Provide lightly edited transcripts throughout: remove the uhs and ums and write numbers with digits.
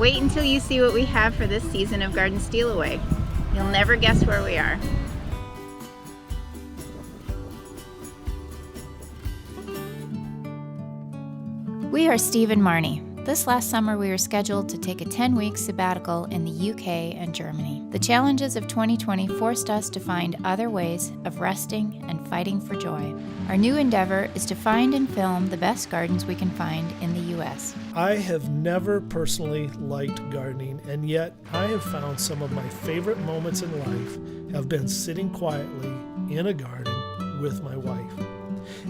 Wait until you see what we have for this season of Garden Steal Away. You'll never guess where we are. We are Steve and Marnie. This last summer we were scheduled to take a 10-week sabbatical in the UK and Germany. The challenges of 2020 forced us to find other ways of resting and fighting for joy. Our new endeavor is to find and film the best gardens we can find in the US. I have never personally liked gardening, and yet I have found some of my favorite moments in life have been sitting quietly in a garden with my wife.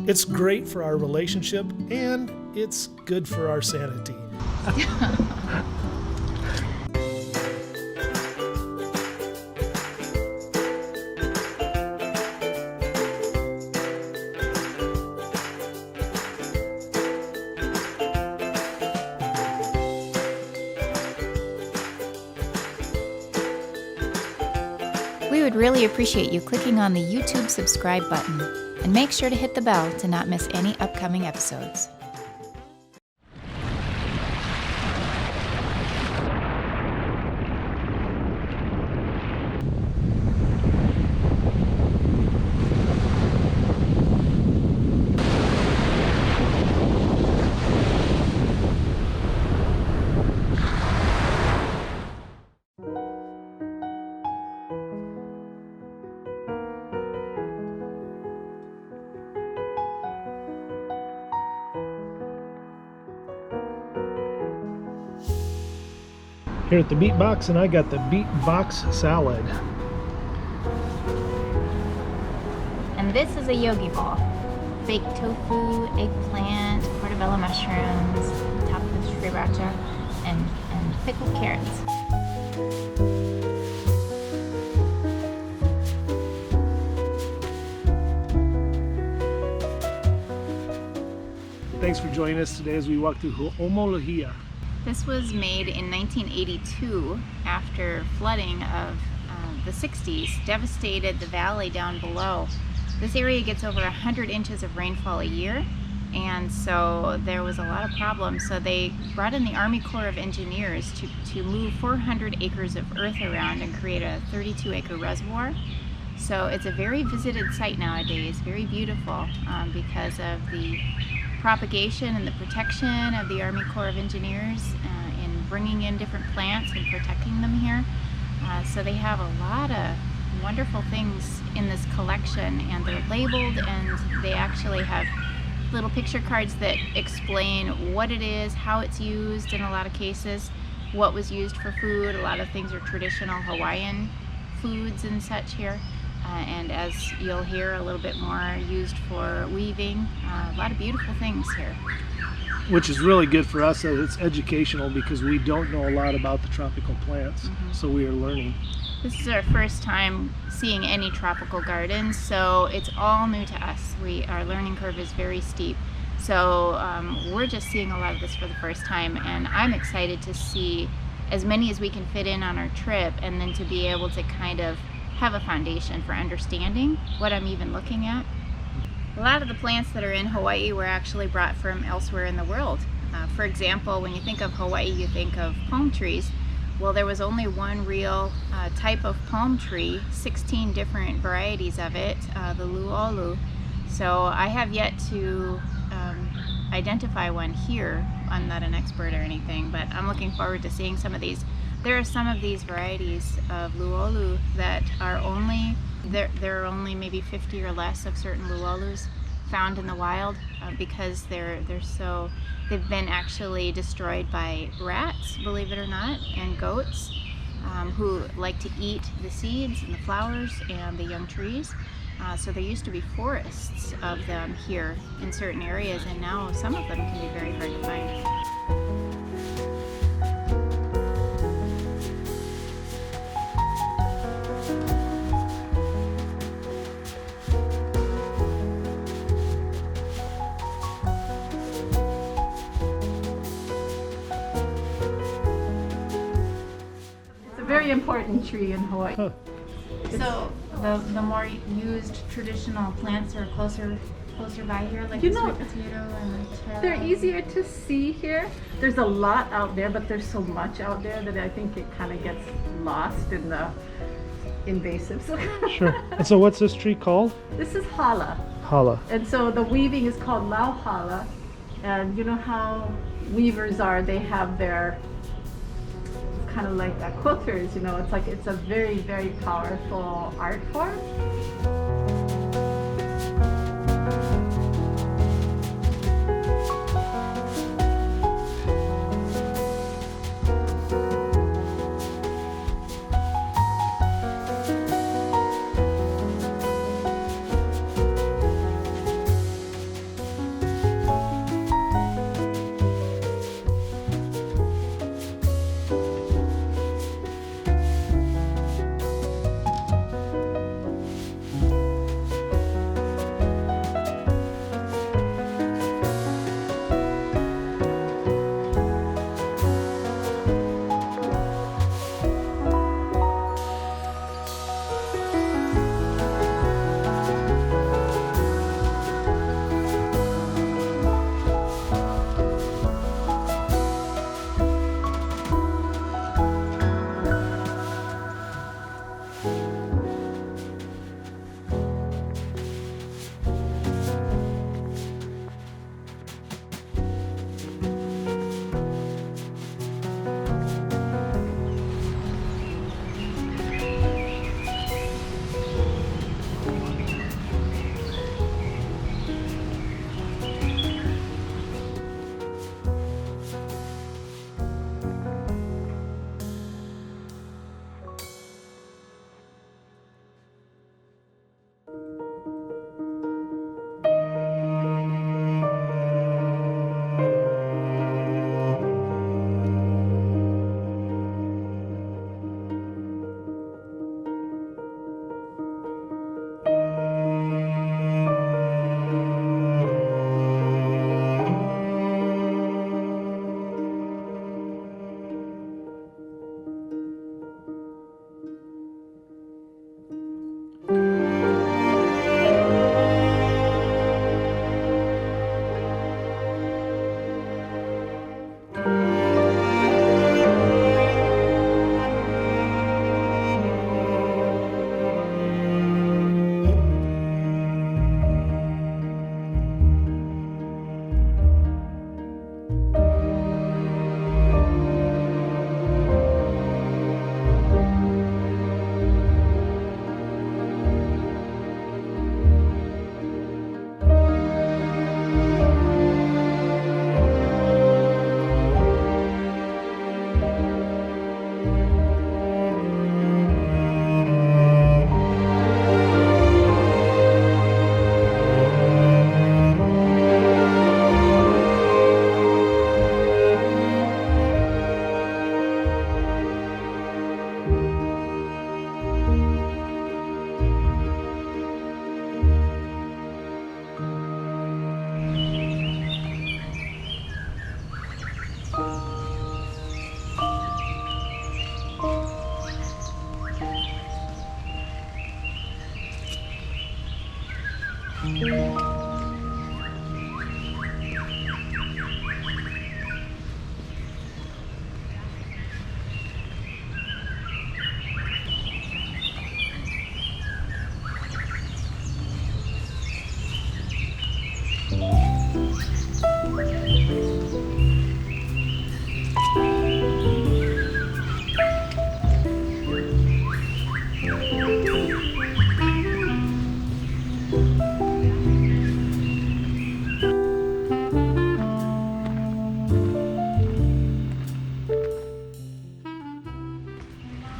It's great for our relationship, and it's good for our sanity. We would really appreciate you clicking on the YouTube subscribe button, and make sure to hit the bell to not miss any upcoming episodes. Here at the Beet Box, and I got the Beet Box salad. And this is a yogi ball. Baked tofu, eggplant, portobello mushrooms, topped with sriracha, and pickled carrots. Thanks for joining us today as we walk through Homología. This was made in 1982 after flooding of the 60s devastated the valley down below. This area gets over 100 inches of rainfall a year, and so there was a lot of problems. So they brought in the Army Corps of Engineers to move 400 acres of earth around and create a 32-acre reservoir. So it's a very visited site nowadays, very beautiful because of the propagation and the protection of the Army Corps of Engineers in bringing in different plants and protecting them here. So they have a lot of wonderful things in this collection, and they're labeled, and they actually have little picture cards that explain what it is, how it's used in a lot of cases, what was used for food. A lot of things are traditional Hawaiian foods and such here. And as you'll hear a little bit more, used for weaving. A lot of beautiful things here. Which is really good for us, as it's educational, because we don't know a lot about the tropical plants, so we are learning. This is our first time seeing any tropical gardens, so it's all new to us. Our learning curve is very steep. So we're just seeing a lot of this for the first time, and I'm excited to see as many as we can fit in on our trip, and then to be able to kind of have a foundation for understanding what I'm even looking at. A lot of the plants that are in Hawaii were actually brought from elsewhere in the world. For example, when you think of Hawaii, you think of palm trees. Well, there was only one real type of palm tree, 16 different varieties of it, the lu'olu. So I have yet to identify one here. I'm not an expert or anything, but I'm looking forward to seeing some of these. There are some of these varieties of lu'olu that are only, there are only maybe 50 or less of certain lu'olus found in the wild because they've been actually destroyed by rats, believe it or not, and goats who like to eat the seeds and the flowers and the young trees. So there used to be forests of them here in certain areas, and now some of them can be very hard to find. Very important tree in Hawaii. So the more used traditional plants are closer closer by here, like You the know, sweet potato and the taro? They're easier to see here. There's a lot out there, but there's so much out there that I think it kind of gets lost in the invasives. Sure. And so what's this tree called? This is hala. Hala. And so the weaving is called lao hala. And you know how weavers are, they have their, kind of like quilters, you know, it's a very, very powerful art form.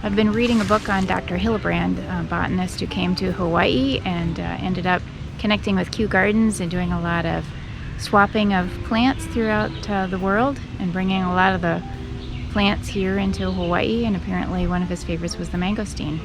I've been reading a book on Dr. Hillebrand, a botanist who came to Hawaii and ended up connecting with Kew Gardens and doing a lot of swapping of plants throughout the world and bringing a lot of the plants here into Hawaii, and apparently one of his favorites was the mangosteen.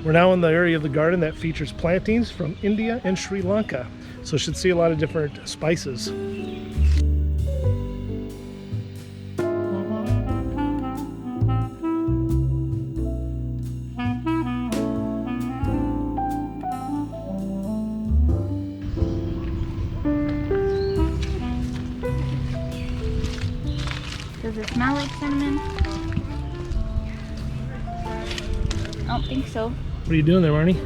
We're now in the area of the garden that features plantings from India and Sri Lanka. So should see a lot of different spices. Does it smell like cinnamon? I don't think so. What are you doing there, Marnie?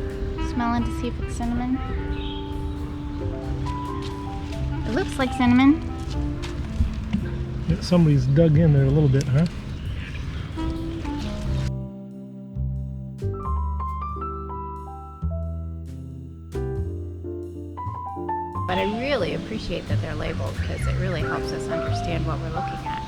Smelling to see if it's cinnamon. It looks like cinnamon. Somebody's dug in there a little bit, huh? But I really appreciate that they're labeled because it really helps us understand what we're looking at.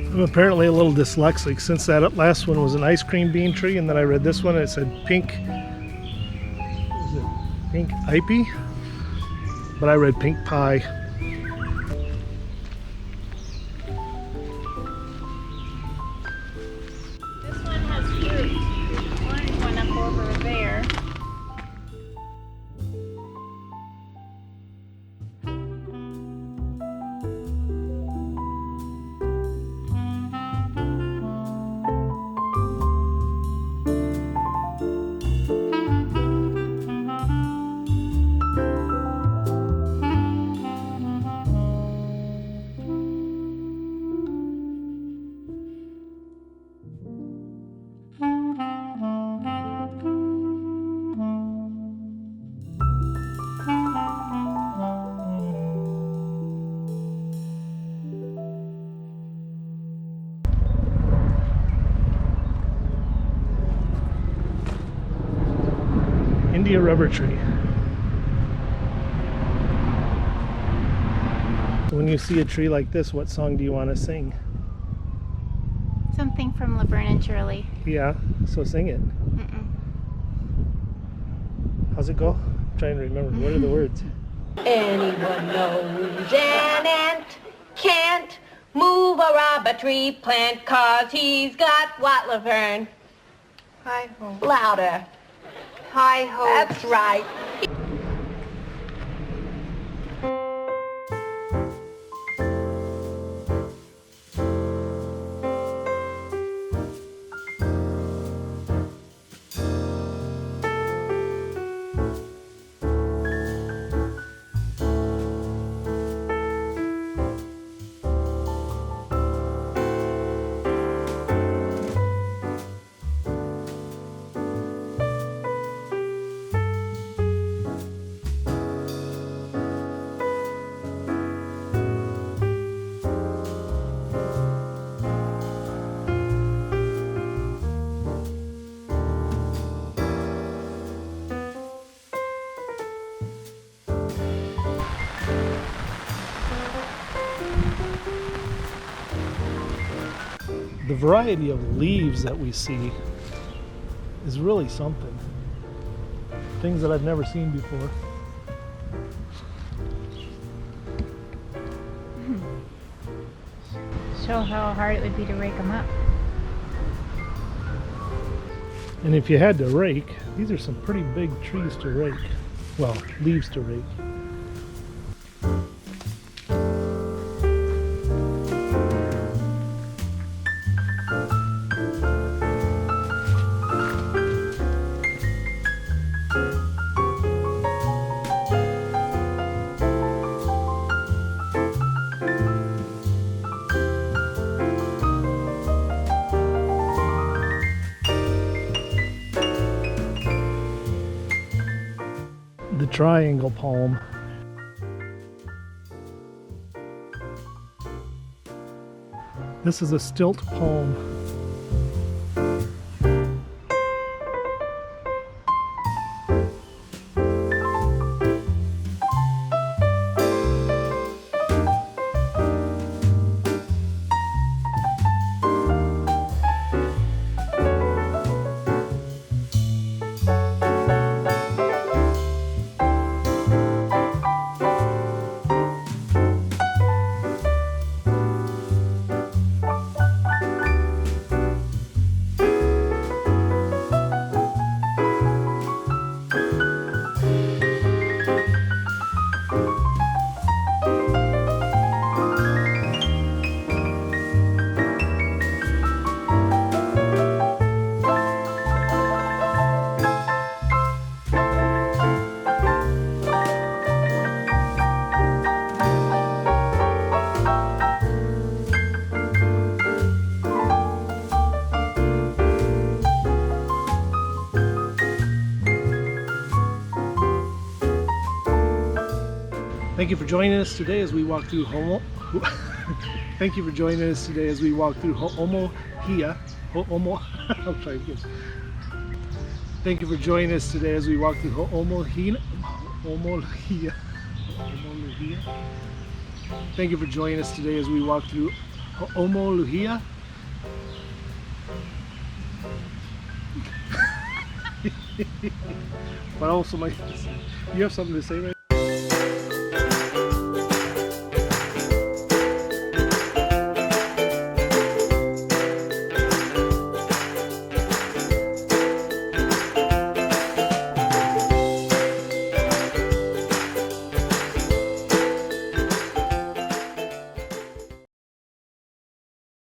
I'm apparently a little dyslexic since that last one was an ice cream bean tree, and then I read this one and it said pink. Is it pink ivy? But I read pink pie. This one has fruit. Orange one up over there. India rubber tree. So when you see a tree like this, what song do you want to sing? Something from Laverne and Shirley. Yeah, so sing it. How's it go? I'm trying to remember. What are the words? Anyone knows an ant can't move a rubber tree plant 'cause he's got what, Laverne? Hi ho. Louder. Hi ho. That's right. The variety of leaves that we see is really something. Things that I've never seen before. Show how hard it would be to rake them up. And if you had to rake, these are some pretty big trees to rake. Well, leaves to rake. The triangle palm. This is a stilt palm. Thank you for joining us today as we walk through Thank you for joining us today as we walk through Ho'omohia. I'll try again. Thank you for joining us today as we walk through Ho'omohia. Thank you for joining us today as we walk through Ho'omohia. But also, you have something to say right